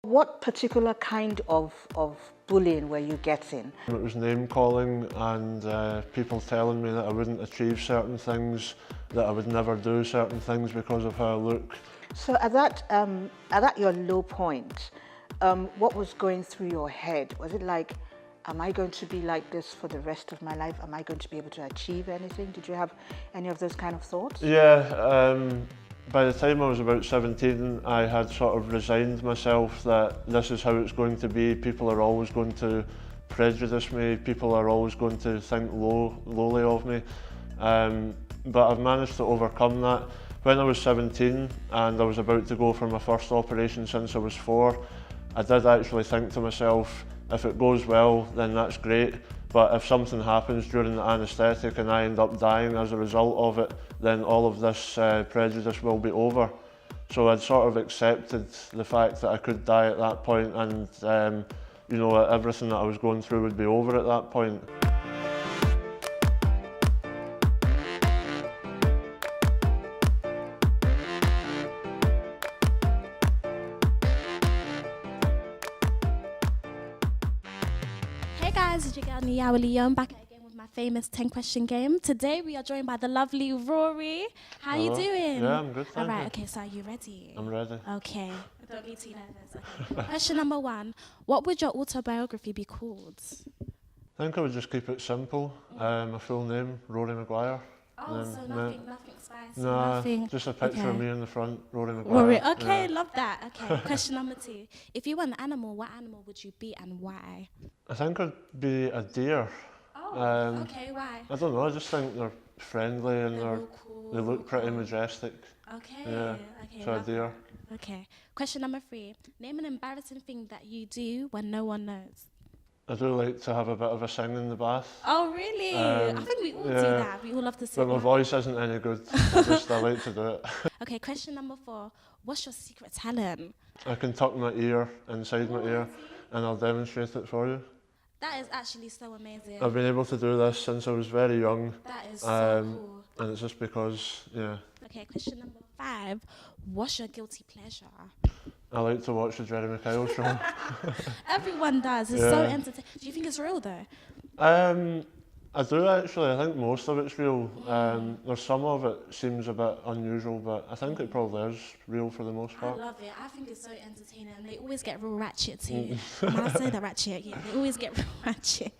What particular kind of bullying were you getting? It was name calling and people telling me that I wouldn't achieve certain things, that I would never do certain things because of how I look. So at that your low point, what was going through your head? Was it like, am I going to be like this for the rest of my life? Am I going to be able to achieve anything? Did you have any of those kind of thoughts? Yeah, by the time I was about 17, I had sort of resigned myself that this is how it's going to be. People are always going to prejudice me. People are always going to think lowly of me. But I've managed to overcome that. When I was 17 and I was about to go for my first operation since I was 4, I did actually think to myself, if it goes well, then that's great. But if something happens during the anaesthetic and I end up dying as a result of it, then all of this prejudice will be over. So I'd sort of accepted the fact that I could die at that point, and you know, everything that I was going through would be over at that point. Hey guys, it's your girl Niyawali. I'm back again with my famous 10-question game. Today we are joined by the lovely Rory. How are you doing? Yeah, I'm good, thank you. Alright, okay, so are you ready? I'm ready. Okay. Don't be too nervous. Okay. Question number 1. What would your autobiography be called? I think I would just keep it simple. My full name, Rory McGuire. Oh, so nothing spicy, Nah, nothing. just a picture of me in the front, Rory McGuire. Rory, okay, yeah. love that. Okay, question number 2. If you were an animal, what animal would you be and why? I think I'd be a deer. Oh, okay, why? I don't know, I just think they're friendly and They're all cool. they look pretty majestic. Okay, Yeah, okay. so a love deer. that. Okay. Question number 3. Name an embarrassing thing that you do when no one knows. I do like to have a bit of a sing in the bath. Oh, really? I think we all do that. We all love to sing. But my voice isn't any good. I like to do it. Okay, question number 4. What's your secret talent? I can tuck my ear inside my ear and I'll demonstrate it for you. That is actually so amazing. I've been able to do this since I was very young. That is so cool. And it's just because, yeah. Okay, question number 5. What's your guilty pleasure? I like to watch the Rory McGuire show. Everyone does. It's so entertaining. Do you think it's real though? I do actually. I think most of it's real. There's some of it seems a bit unusual, but I think it probably is real for the most part. I love it. I think it's so entertaining, and they always get real ratchet too. When I say the ratchet, yeah, they always get real ratchet.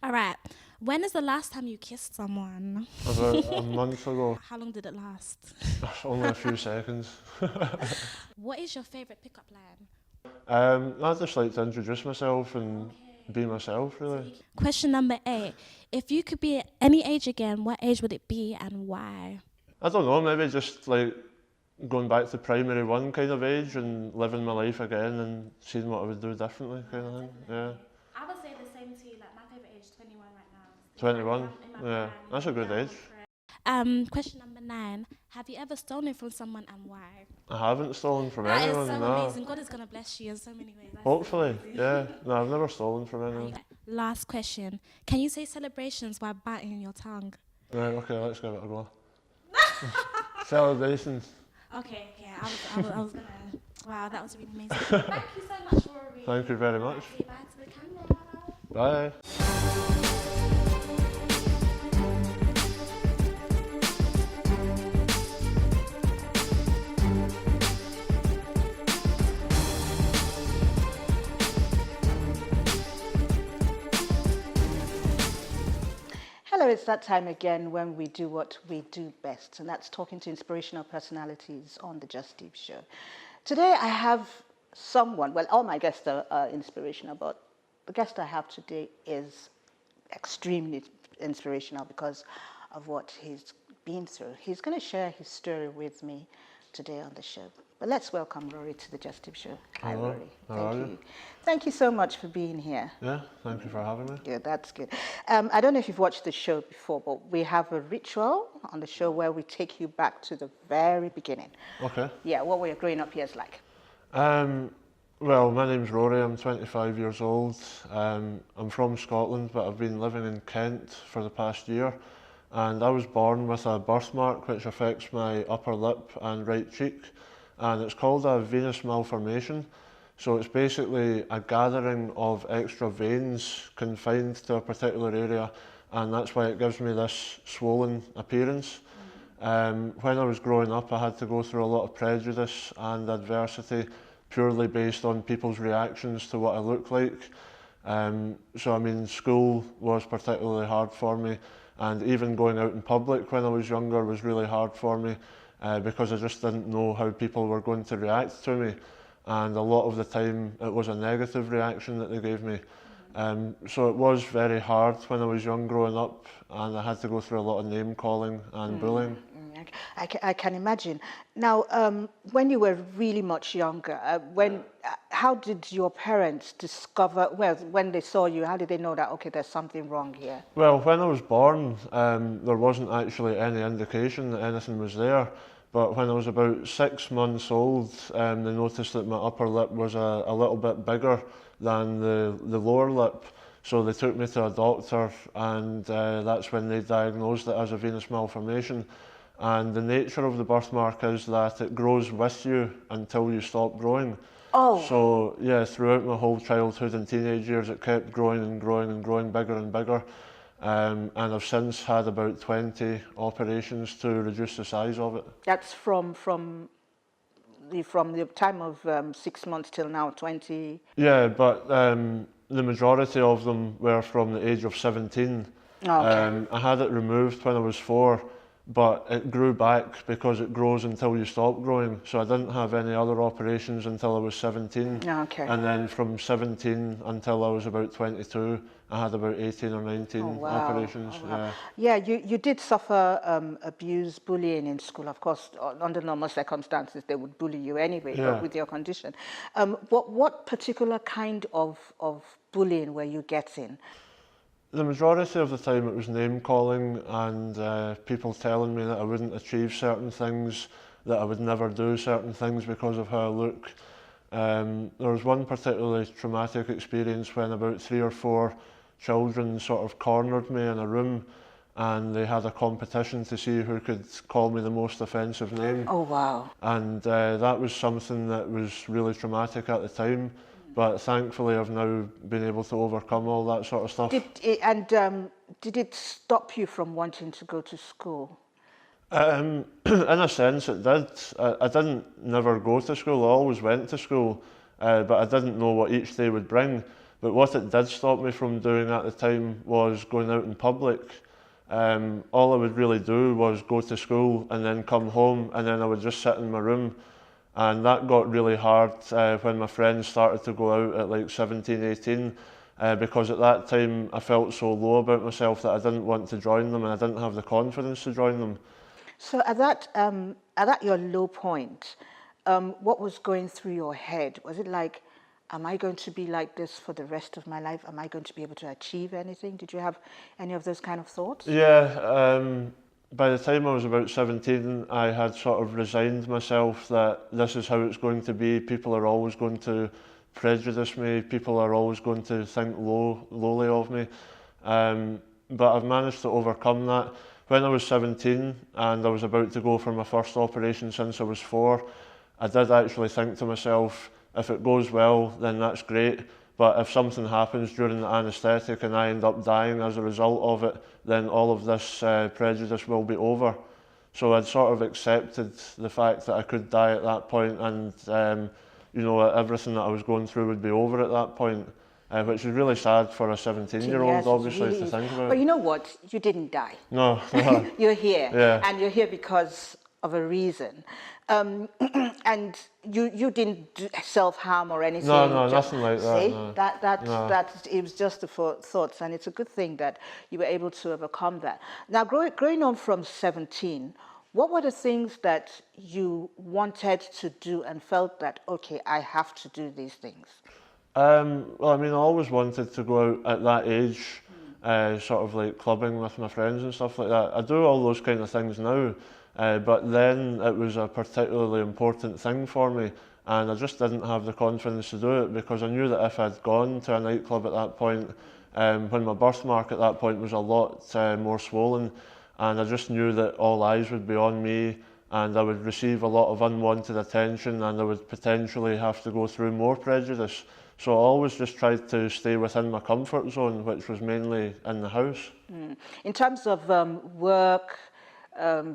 All right. When is the last time you kissed someone? About a month ago. How long did it last? Only a few seconds. What is your favourite pickup line? I just like to introduce myself and be myself, really. Question number 8. If you could be at any age again, what age would it be and why? I don't know, maybe just like going back to primary 1 kind of age and living my life again and seeing what I would do differently kind of thing, yeah. I would say the same too, like my favourite age is 21 right now. 21, yeah, that's a good age. Question number 9. Have you ever stolen from someone and why? I haven't stolen from That anyone, is so no. amazing. God is going to bless you in so many ways. That's Hopefully, amazing. yeah. No, I've never stolen from anyone. Last question. Can you say celebrations while biting your tongue? Right, okay, let's give it a go. Celebrations. Okay, I was going to... Wow, that was really amazing. Thank you so much, Rory. Thank you very much. Say bye to the camera. Bye. Hello, it's that time again when we do what we do best, and that's talking to inspirational personalities on the Justeve show. Today I have someone, well, all my guests are inspirational, but the guest I have today is extremely inspirational because of what he's been through. He's going to share his story with me today on the show. But let's welcome Rory to the Justeve show. Hi, Hello. Rory. How Thank are you. you? Thank you so much for being here. Yeah, thank you for having me. Yeah, that's good. I don't know if you've watched the show before, but we have a ritual on the show where we take you back to the very beginning. Okay. Yeah, what were your growing up years like? Well, my name's Rory, I'm 25 years old. I'm from Scotland, but I've been living in Kent for the past year. And I was born with a birthmark which affects my upper lip and right cheek. And it's called a venous malformation. So it's basically a gathering of extra veins confined to a particular area, and that's why it gives me this swollen appearance. When I was growing up, I had to go through a lot of prejudice and adversity purely based on people's reactions to what I look like. So I mean, school was particularly hard for me, and even going out in public when I was younger was really hard for me because I just didn't know how people were going to react to me, and a lot of the time it was a negative reaction that they gave me. So it was very hard when I was young growing up, and I had to go through a lot of name calling and bullying. I can imagine. Now, when you were really much younger, how did your parents discover, well, when they saw you, how did they know that, okay, there's something wrong here? Well, when I was born, there wasn't actually any indication that anything was there. But when I was about 6 months old, they noticed that my upper lip was a little bit bigger than the lower lip. So they took me to a doctor, and that's when they diagnosed it as a venous malformation. And the nature of the birthmark is that it grows with you until you stop growing. Oh. So yeah, throughout my whole childhood and teenage years, it kept growing and growing and growing bigger and bigger. And I've since had about 20 operations to reduce the size of it. That's from the time of 6 months till now, 20? Yeah, but the majority of them were from the age of 17. Oh, okay. I had it removed when I was 4, but it grew back because it grows until you stop growing. So I didn't have any other operations until I was 17. Okay. And then from 17 until I was about 22, I had about 18 or 19 operations. Oh, wow. Yeah, you did suffer abuse, bullying in school. Of course, under normal circumstances, they would bully you anyway, but with your condition. What particular kind of bullying were you getting? The majority of the time it was name calling and people telling me that I wouldn't achieve certain things, that I would never do certain things because of how I look. There was one particularly traumatic experience when about 3 or 4 children sort of cornered me in a room, and they had a competition to see who could call me the most offensive name. Oh, wow. And that was something that was really traumatic at the time. But thankfully, I've now been able to overcome all that sort of stuff. Did it stop you from wanting to go to school? In a sense, it did. I didn't never go to school. I always went to school, but I didn't know what each day would bring. But what it did stop me from doing at the time was going out in public. All I would really do was go to school and then come home, and then I would just sit in my room. And that got really hard when my friends started to go out at like 17, 18, because at that time I felt so low about myself that I didn't want to join them, and I didn't have the confidence to join them. So at that your low point, what was going through your head? Was it like, am I going to be like this for the rest of my life? Am I going to be able to achieve anything? Did you have any of those kind of thoughts? Yeah. By the time I was about 17, I had sort of resigned myself that this is how it's going to be. People are always going to prejudice me. People are always going to think lowly of me. But I've managed to overcome that. When I was 17 and I was about to go for my first operation since I was 4, I did actually think to myself, if it goes well, then that's great. But if something happens during the anaesthetic and I end up dying as a result of it, then all of this prejudice will be over. So I'd sort of accepted the fact that I could die at that point, and everything that I was going through would be over at that point, which is really sad for a 17-year-old, obviously, really to think about. But you know what? You didn't die. No. You're here, Yeah. and you're here because of a reason. And you didn't do self-harm or anything. No, nothing like that. See? No. That it was just the thoughts, and it's a good thing that you were able to overcome that. Now, growing on from 17, what were the things that you wanted to do and felt that, okay, I have to do these things? Well, I mean, I always wanted to go out at that age, sort of like clubbing with my friends and stuff like that. I do all those kind of things now. But then it was a particularly important thing for me, and I just didn't have the confidence to do it, because I knew that if I'd gone to a nightclub at that point, when my birthmark at that point was a lot more swollen, and I just knew that all eyes would be on me, and I would receive a lot of unwanted attention, and I would potentially have to go through more prejudice. So I always just tried to stay within my comfort zone, which was mainly in the house. In terms of work,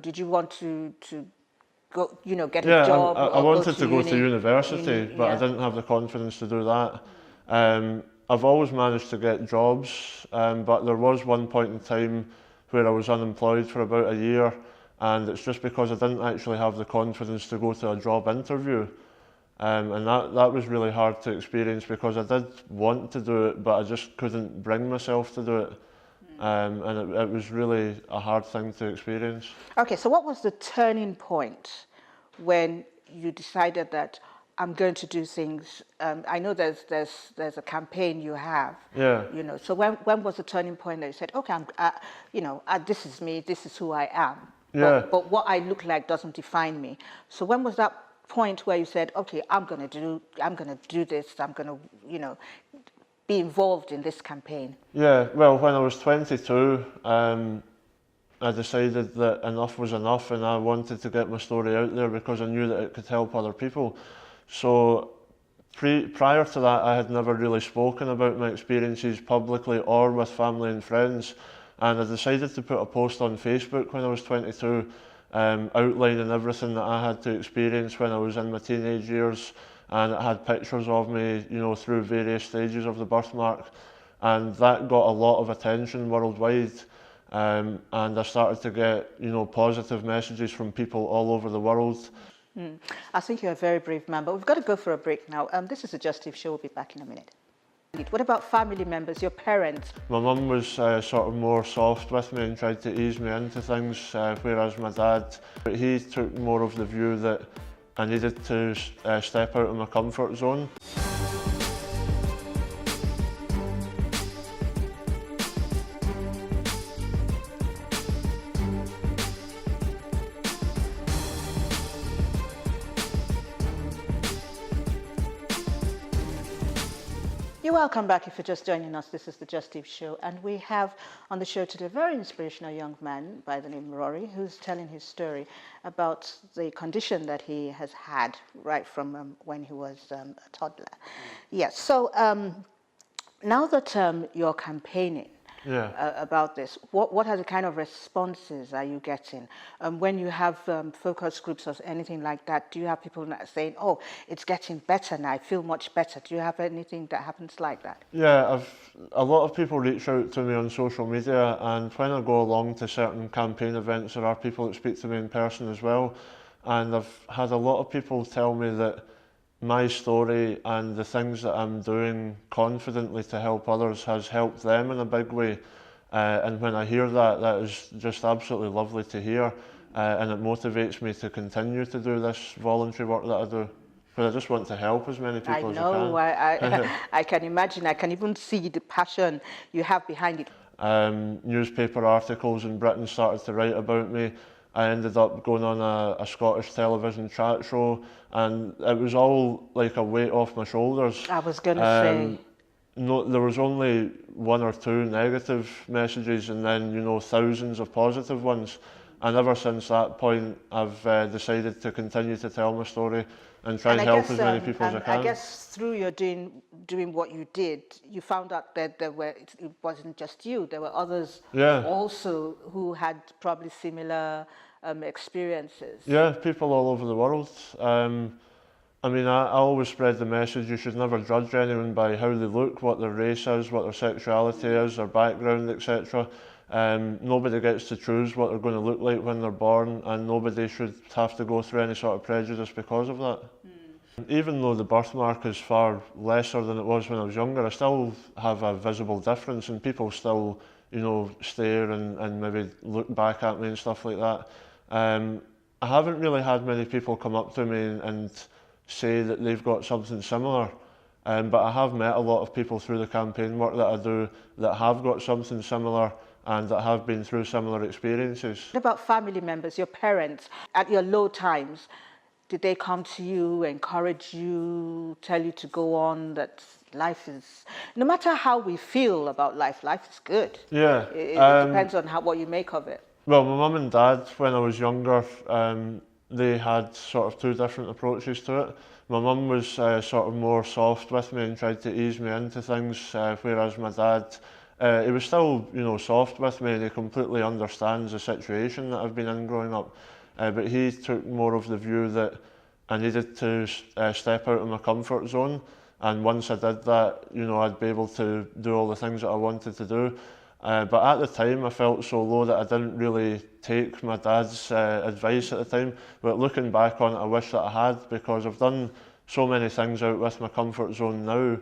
did you want to go, get a job? I or wanted to go to uni? university, but I didn't have the confidence to do that. I've always managed to get jobs, but there was one point in time where I was unemployed for about a year, and it's just because I didn't actually have the confidence to go to a job interview. And that was really hard to experience, because I did want to do it, but I just couldn't bring myself to do it. And it was really a hard thing to experience. Okay, so what was the turning point when you decided that I'm going to do things? I know there's a campaign you have. Yeah. So when was the turning point that you said, okay, this is me, this is who I am. Yeah. But what I look like doesn't define me. So when was that point where you said, okay, I'm gonna do this, I'm gonna, be involved in this campaign? Yeah, well, when I was 22, I decided that enough was enough, and I wanted to get my story out there because I knew that it could help other people. So prior to that, I had never really spoken about my experiences publicly or with family and friends, and I decided to put a post on Facebook when I was 22, outlining everything that I had to experience when I was in my teenage years, and it had pictures of me, through various stages of the birthmark, and that got a lot of attention worldwide. And I started to get, positive messages from people all over the world. I think you're a very brave man, but we've got to go for a break now. This is a Justeve show. We'll be back in a minute. What about family members, your parents? My mum was sort of more soft with me and tried to ease me into things, whereas my dad, he took more of the view that I needed to step out of my comfort zone. You're welcome back if you're just joining us. This is the Justeve Show, and we have on the show today a very inspirational young man by the name Rory, who's telling his story about the condition that he has had right from when he was a toddler. Yes, so now that you're campaigning about this, what are the kind of responses are you getting? When you have focus groups or anything like that, do you have people saying, oh, it's getting better now, I feel much better? Do you have anything that happens like that? Yeah, a lot of people reach out to me on social media, and when I go along to certain campaign events, there are people that speak to me in person as well. And I've had a lot of people tell me that my story and the things that I'm doing confidently to help others has helped them in a big way. And when I hear that, that is just absolutely lovely to hear. And it motivates me to continue to do this voluntary work that I do. But I just want to help as many people as I can. I know, I can imagine. I can even see the passion you have behind it. Newspaper articles in Britain started to write about me. I ended up going on a Scottish television chat show, and it was all like a weight off my shoulders. I was going to say. No, there was only one or two negative messages, and then thousands of positive ones. And ever since that point, I've decided to continue to tell my story and try and help as many people as I can. I guess through your doing what you did, you found out that it wasn't just you. There were others also who had probably similar experiences. Yeah, people all over the world. I always spread the message, you should never judge anyone by how they look, what their race is, what their sexuality is, their background, etc. Nobody gets to choose what they're going to look like when they're born, and nobody should have to go through any sort of prejudice because of that. Even though the birthmark is far lesser than it was when I was younger, I still have a visible difference, and people still, stare and maybe look back at me and stuff like that. I haven't really had many people come up to me and say that they've got something similar, but I have met a lot of people through the campaign work that I do that have got something similar and that have been through similar experiences. What about family members, your parents, at your low times? Did they come to you, encourage you, tell you to go on, that life is, no matter how we feel about life, life is good? Yeah. It depends on what you make of it. Well, my mum and dad, when I was younger, they had sort of two different approaches to it. My mum was sort of more soft with me and tried to ease me into things, whereas my dad, he was still, you know, soft with me, and he completely understands the situation that I've been in growing up. But he took more of the view that I needed to step out of my comfort zone, and once I did that, you know, I'd be able to do all the things that I wanted to do. But at the time, I felt so low that I didn't really take my dad's advice at the time. But looking back on it, I wish that I had, because I've done so many things out with my comfort zone now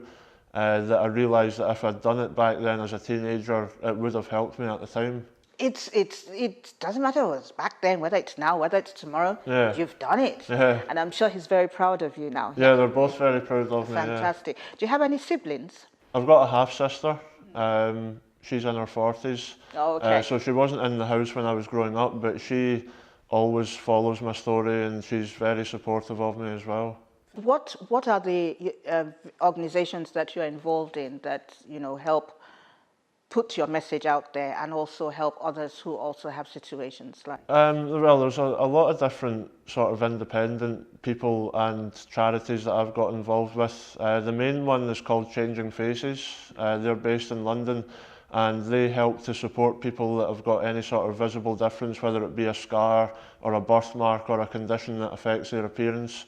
that I realised that if I'd done it back then as a teenager, it would have helped me at the time. It doesn't matter whether it's back then, whether it's now, whether it's tomorrow. Yeah. You've done it, Yeah. and I'm sure he's very proud of you now. Yeah, they're both very proud of me. Fantastic. Do you have any siblings? I've got a half sister. She's in her 40s. Oh, okay. So she wasn't in the house when I was growing up, but she always follows my story, and she's very supportive of me as well. What are the organizations that you're involved in that, you know, help put your message out there and also help others who also have situations like? Well, there's a lot of different sort of independent people and charities that I've got involved with. The main one is called Changing Faces. They're based in London, and they help to support people that have got any sort of visible difference, whether it be a scar or a birthmark or a condition that affects their appearance.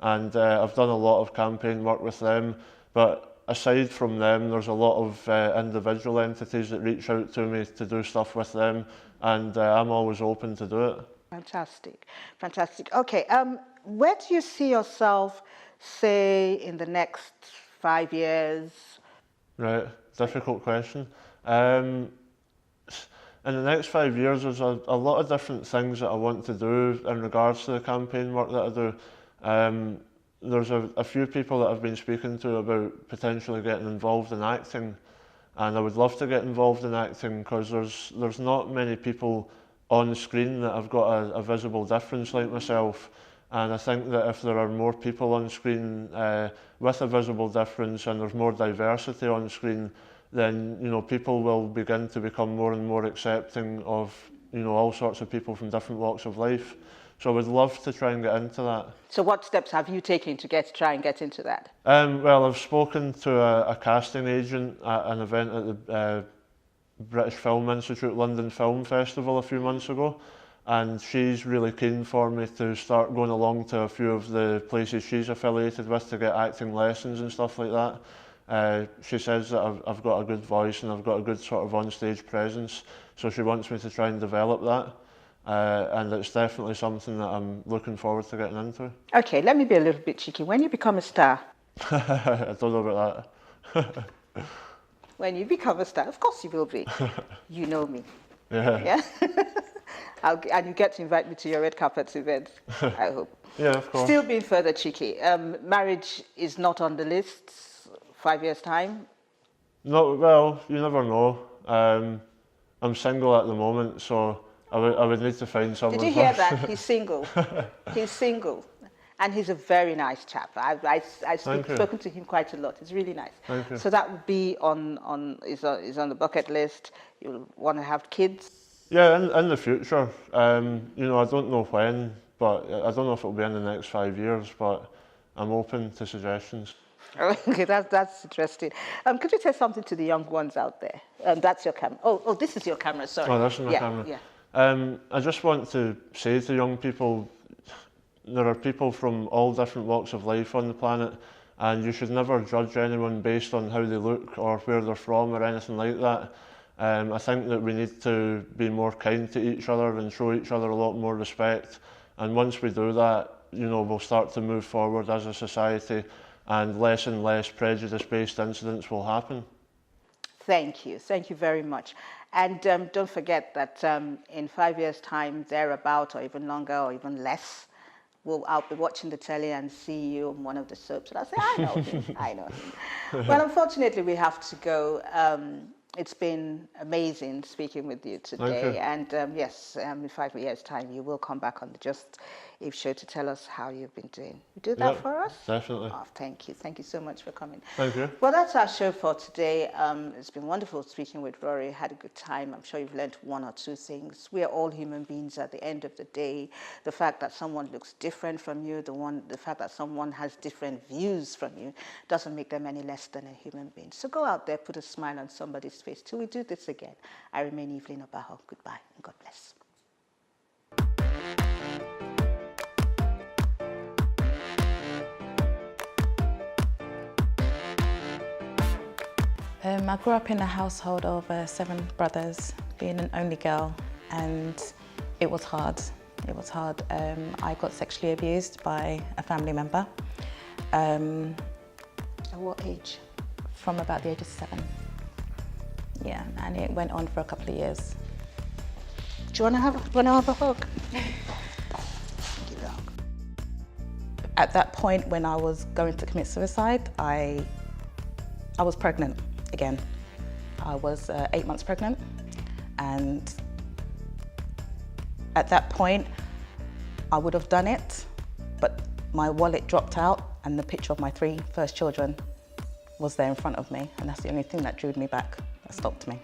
And I've done a lot of campaign work with them, but aside from them, there's a lot of individual entities that reach out to me to do stuff with them, and I'm always open to do it. Fantastic, fantastic. Okay, where do you see yourself, say, in the next 5 years? Right, difficult question. In the next 5 years, there's a lot of different things that I want to do in regards to the campaign work that I do. There's a few people that I've been speaking to about potentially getting involved in acting, and I would love to get involved in acting because there's not many people on screen that have got a visible difference like myself, and I think that if there are more people on screen with a visible difference and there's more diversity on screen, then, you know, people will begin to become more and more accepting of, you know, all sorts of people from different walks of life. So I would love to try and get into that. So what steps have you taken to try and get into that? Well, I've spoken to a casting agent at an event at the British Film Institute London Film Festival a few months ago, and she's really keen for me to start going along to a few of the places she's affiliated with to get acting lessons and stuff like that. She says that I've got a good voice and I've got a good sort of on-stage presence, so she wants me to try and develop that. And it's definitely something that I'm looking forward to getting into. Okay, let me be a little bit cheeky. When you become a star? I don't know about that. When you become a star, of course you will be. You know me. Yeah? And you get to invite me to your red carpet events, I hope. Yeah, of course. Still being further cheeky, marriage is not on the list 5 years' time? No, well, you never know. I'm single at the moment, so I would need to find someone. Did you hear that? He's single. He's single. And he's a very nice chap. I've spoken to him quite a lot. He's really nice. Thank you. So that would be is on the bucket list. You want to have kids? Yeah, in the future. You know, I don't know when, but I don't know if it'll be in the next 5 years, but I'm open to suggestions. Okay, that's interesting. Could you say something to the young ones out there? That's your camera. Oh, this is your camera, sorry. Oh, that's my camera. Yeah. I just want to say to young people, there are people from all different walks of life on the planet, and you should never judge anyone based on how they look or where they're from or anything like that. I think that we need to be more kind to each other and show each other a lot more respect. And once we do that, you know, we'll start to move forward as a society, and less prejudice-based incidents will happen. Thank you very much. And don't forget that in 5 years' time, thereabout, or even longer, or even less, I'll be watching the telly and see you on one of the soaps, and I'll say, I know him, I know him. Well, unfortunately, we have to go. It's been amazing speaking with you today. Thank you. And yes, in 5 years' time, you will come back on the Just Eve Show to tell us how you've been doing. You do that for us? Definitely. Oh, thank you. Thank you so much for coming. Thank you. Well, that's our show for today. It's been wonderful speaking with Rory. Had a good time. I'm sure you've learned one or two things. We are all human beings at the end of the day. The fact that someone looks different from you, the fact that someone has different views from you, doesn't make them any less than a human being. So go out there, put a smile on somebody's face. Till we do this again, I remain Evelyn Obahor. Goodbye and God bless. I grew up in a household of 7 brothers, being an only girl, and it was hard. It was hard. I got sexually abused by a family member. At what age? From about the age of 7. Yeah, and it went on for a couple of years. Do you want to have a hug? At that point, when I was going to commit suicide, I was pregnant again. I was 8 months pregnant, and at that point, I would have done it, but my wallet dropped out and the picture of my 3 first children was there in front of me, and that's the only thing that drew me back, that stopped me.